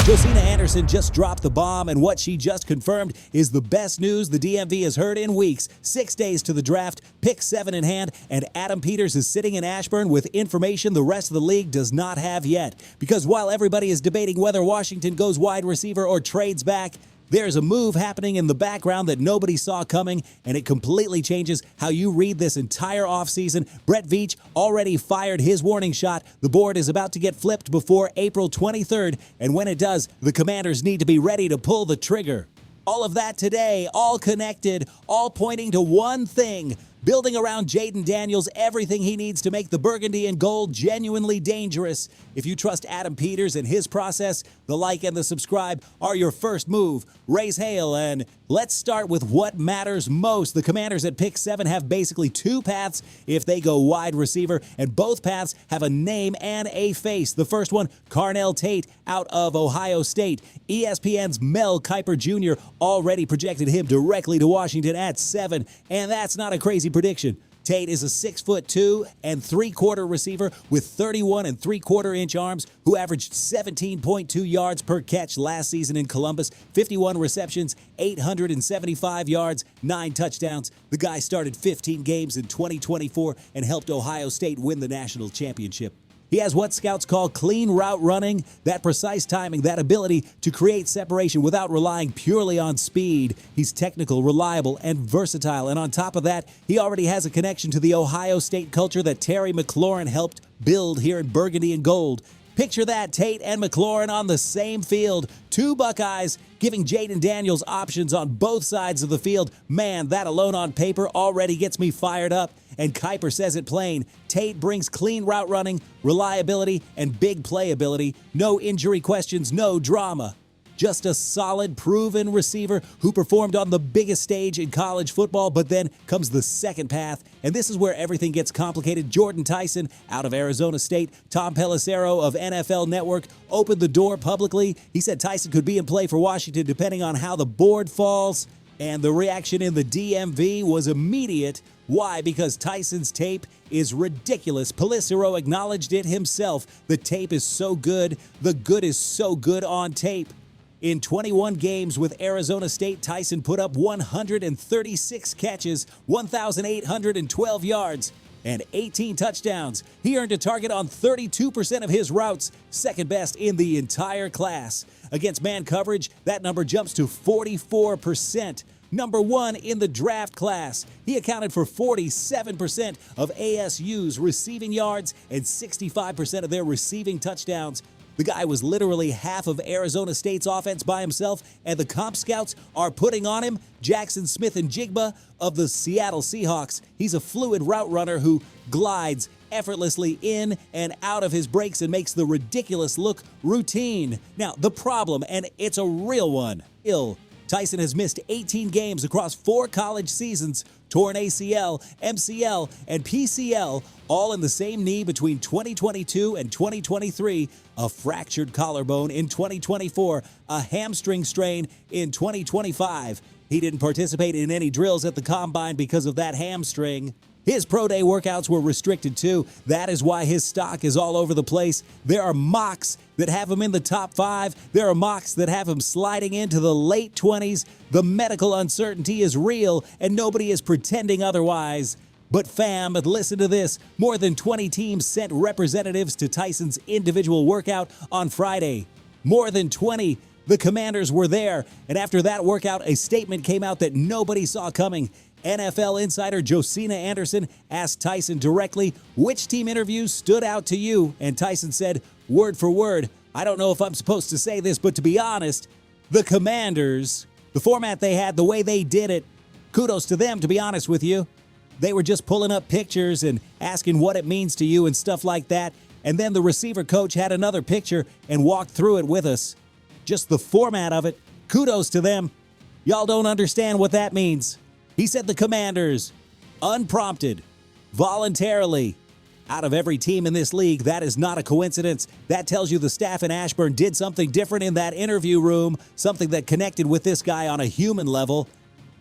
Josina Anderson just dropped the bomb, and what she just confirmed is the best news the DMV has heard in weeks. 6 days to the draft, pick 7 in hand, and Adam Peters is sitting in Ashburn with information the rest of the league does not have yet. Because while everybody is debating whether Washington goes wide receiver or trades back, there's a move happening in the background that nobody saw coming, and it completely changes how you read this entire offseason. Brett Veach already fired his warning shot. The board is about to get flipped before April 23rd, and when it does, the Commanders need to be ready to pull the trigger. All of that today, all connected, all pointing to one thing: building around Jaden Daniels everything he needs to make the burgundy and gold genuinely dangerous. If you trust Adam Peters and his process, the like and the subscribe are your first move. Raise hail, and let's start with what matters most. The Commanders at pick 7 have basically 2 paths if they go wide receiver, and both paths have a name and a face. The first one, Carnell Tate out of Ohio State. ESPN's Mel Kiper Jr. already projected him directly to Washington at 7, and that's not a crazy prediction. Tate is a 6'2" and 3/4 receiver with 31 3/4-inch arms who averaged 17.2 yards per catch last season in Columbus, 51 receptions, 875 yards, 9 touchdowns. The guy started 15 games in 2024 and helped Ohio State win the national championship. He has what scouts call clean route running, that precise timing, that ability to create separation without relying purely on speed. He's technical, reliable, and versatile. And on top of that, he already has a connection to the Ohio State culture that Terry McLaurin helped build here in Burgundy and Gold. Picture that, Tate and McLaurin on the same field. 2 Buckeyes giving Jaden Daniels options on both sides of the field. Man, that alone on paper already gets me fired up. And Kiper says it plain. Tate brings clean route running, reliability, and big playability. No injury questions, no drama. Just a solid, proven receiver who performed on the biggest stage in college football, but then comes the second path, and this is where everything gets complicated. Jordan Tyson out of Arizona State, Tom Pelissero of NFL Network opened the door publicly. He said Tyson could be in play for Washington depending on how the board falls, and the reaction in the DMV was immediate. Why? Because Tyson's tape is ridiculous. Pelissero acknowledged it himself. The tape is so good. The good is so good on tape. In 21 games with Arizona State, Tyson put up 136 catches, 1,812 yards, and 18 touchdowns. He earned a target on 32% of his routes, second best in the entire class. Against man coverage, that number jumps to 44%. Number 1 in the draft class. He accounted for 47% of ASU's receiving yards and 65% of their receiving touchdowns. The guy was literally half of Arizona State's offense by himself, and the comp scouts are putting on him Jackson Smith-Njigba of the Seattle Seahawks. He's a fluid route runner who glides effortlessly in and out of his breaks and makes the ridiculous look routine. Now, the problem, and it's a real one, Tyson has missed 18 games across 4 college seasons, torn ACL, MCL, and PCL, all in the same knee between 2022 and 2023, a fractured collarbone in 2024, a hamstring strain in 2025. He didn't participate in any drills at the combine because of that hamstring. His pro day workouts were restricted too. That is why his stock is all over the place. There are mocks that have him in the top 5. There are mocks that have him sliding into the late 20s. The medical uncertainty is real, and nobody is pretending otherwise. But fam, listen to this. More than 20 teams sent representatives to Tyson's individual workout on Friday. More than 20. The Commanders were there, and after that workout, a statement came out that nobody saw coming. NFL insider Josina Anderson asked Tyson directly, which team interviews stood out to you? And Tyson said, word for word, I don't know if I'm supposed to say this, but to be honest, the Commanders, the format they had, the way they did it, kudos to them, to be honest with you. They were just pulling up pictures and asking what it means to you and stuff like that. And then the receiver coach had another picture and walked through it with us. Just the format of it, kudos to them. Y'all don't understand what that means. He said the Commanders, unprompted, voluntarily, out of every team in this league. That is not a coincidence. That tells you the staff in Ashburn did something different in that interview room, something that connected with this guy on a human level,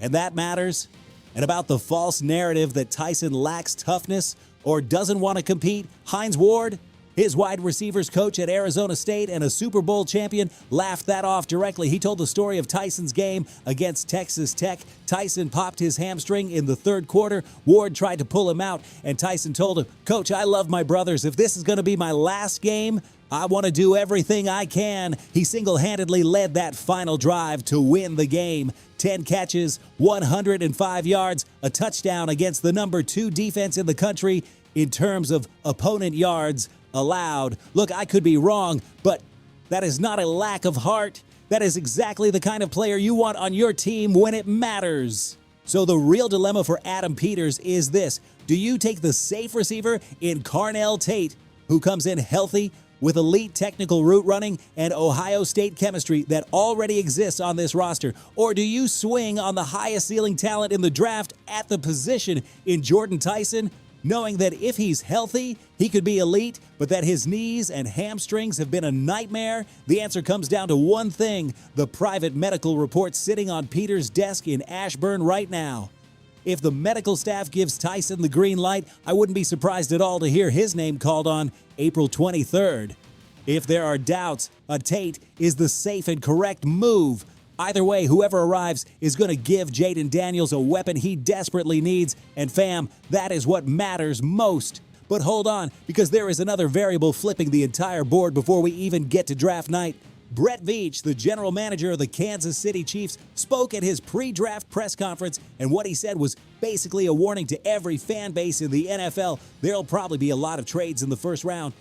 and that matters. And about the false narrative that Tyson lacks toughness or doesn't want to compete, Hines Ward, His wide receivers coach at Arizona State and a Super Bowl champion laughed that off directly. He told the story of Tyson's game against Texas Tech. Tyson popped his hamstring in the third quarter. Ward tried to pull him out, and Tyson told him, "Coach, I love my brothers. If this is going to be my last game, I want to do everything I can." He single-handedly led that final drive to win the game. 10 catches, 105 yards, a touchdown against the number 2 defense in the country in terms of opponent yards allowed. Look, I could be wrong, but that is not a lack of heart. That is exactly the kind of player you want on your team when it matters. So the real dilemma for Adam Peters is this. Do you take the safe receiver in Carnell Tate, who comes in healthy with elite technical route running and Ohio State chemistry that already exists on this roster? Or do you swing on the highest ceiling talent in the draft at the position in Jordan Tyson, knowing that if he's healthy, he could be elite, but that his knees and hamstrings have been a nightmare? The answer comes down to one thing: the private medical report sitting on Peters' desk in Ashburn right now. If the medical staff gives Tyson the green light, I wouldn't be surprised at all to hear his name called on April 23rd. If there are doubts, a Tate is the safe and correct move. Either way, whoever arrives is going to give Jaden Daniels a weapon he desperately needs, and fam, that is what matters most. But hold on, because there is another variable flipping the entire board before we even get to draft night. Brett Veach, the general manager of the Kansas City Chiefs, spoke at his pre-draft press conference, and what he said was basically a warning to every fan base in the NFL. There'll probably be a lot of trades in the first round.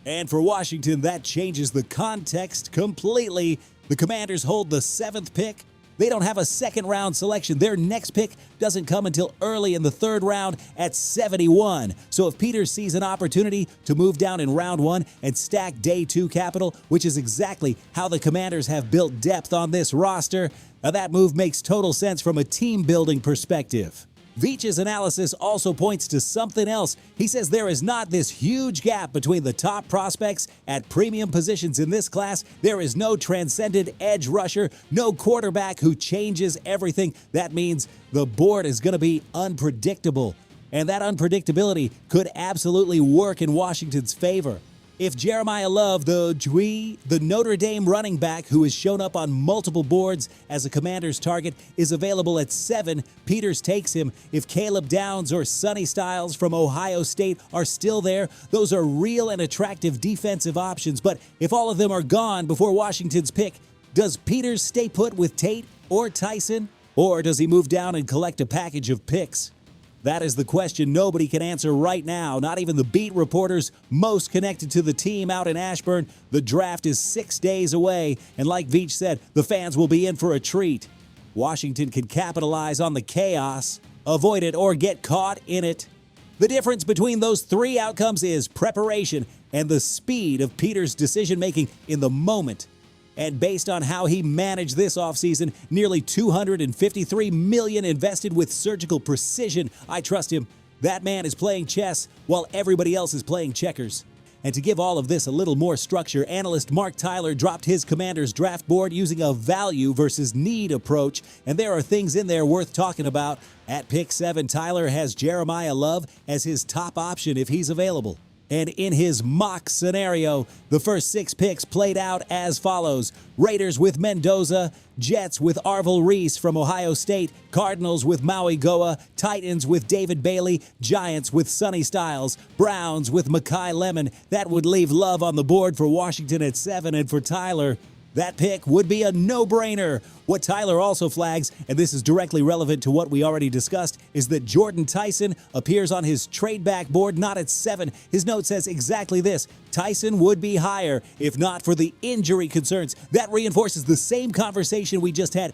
And for Washington, that changes the context completely. The Commanders hold the 7th pick. They don't have a second-round selection. Their next pick doesn't come until early in the 3rd round at 71. So if Peters sees an opportunity to move down in round 1 and stack day 2 capital, which is exactly how the Commanders have built depth on this roster, now that move makes total sense from a team-building perspective. Veach's analysis also points to something else. He says there is not this huge gap between the top prospects at premium positions in this class. There is no transcendent edge rusher, no quarterback who changes everything. That means the board is going to be unpredictable, and that unpredictability could absolutely work in Washington's favor. If Jeremiah Love, the Notre Dame running back who has shown up on multiple boards as a Commander's target, is available at 7, Peters takes him. If Caleb Downs or Sonny Styles from Ohio State are still there, those are real and attractive defensive options. But if all of them are gone before Washington's pick, does Peters stay put with Tate or Tyson? Or does he move down and collect a package of picks? That is the question nobody can answer right now, not even the beat reporters most connected to the team out in Ashburn. The draft is 6 days away, and like Veach said, the fans will be in for a treat. Washington can capitalize on the chaos, avoid it, or get caught in it. The difference between those 3 outcomes is preparation and the speed of Peters' decision-making in the moment. And based on how he managed this offseason, nearly $253 million invested with surgical precision, I trust him. That man is playing chess while everybody else is playing checkers. And to give all of this a little more structure, analyst Mark Tyler dropped his Commanders draft board using a value versus need approach, and there are things in there worth talking about. At pick 7, Tyler has Jeremiah Love as his top option if he's available. And in his mock scenario, the first 6 picks played out as follows: Raiders with Mendoza, Jets with Arvil Reese from Ohio State, Cardinals with Maui Goa, Titans with David Bailey, Giants with Sonny Styles, Browns with Mekhi Lemon. That would leave Love on the board for Washington at 7, and for Tyler, that pick would be a no-brainer. What Tyler also flags, and this is directly relevant to what we already discussed, is that Jordan Tyson appears on his trade-back board not at 7. His note says exactly this: Tyson would be higher if not for the injury concerns. That reinforces the same conversation we just had.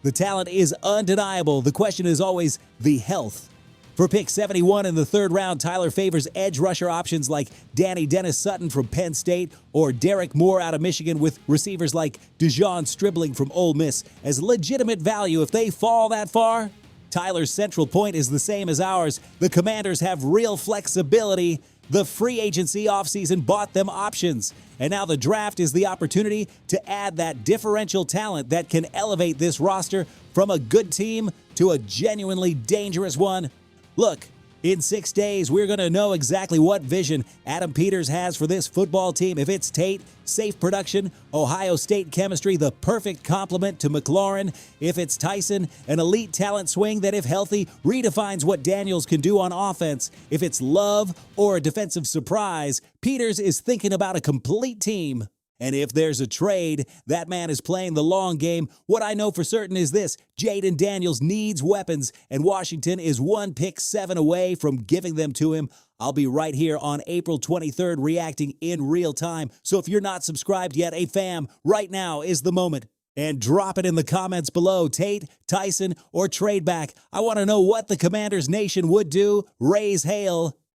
The talent is undeniable. The question is always the health. For pick 71 in the 3rd round, Tyler favors edge rusher options like Danny Dennis Sutton from Penn State or Derek Moore out of Michigan, with receivers like Dejon Stribling from Ole Miss as legitimate value if they fall that far. Tyler's central point is the same as ours. The Commanders have real flexibility. The free agency offseason bought them options, and now the draft is the opportunity to add that differential talent that can elevate this roster from a good team to a genuinely dangerous one. Look, In 6 days, we're going to know exactly what vision Adam Peters has for this football team. If it's Tate, safe production, Ohio State chemistry, the perfect complement to McLaurin. If it's Tyson, an elite talent swing that, if healthy, redefines what Daniels can do on offense. If it's Love or a defensive surprise, Peters is thinking about a complete team. And if there's a trade, that man is playing the long game. What I know for certain is this: Jaden Daniels needs weapons, and Washington is 1 pick 7 away from giving them to him. I'll be right here on April 23rd reacting in real time. So if you're not subscribed yet, fam, right now is the moment. And drop it in the comments below. Tate, Tyson, or trade back. I want to know what the Commanders Nation would do. Raise hail.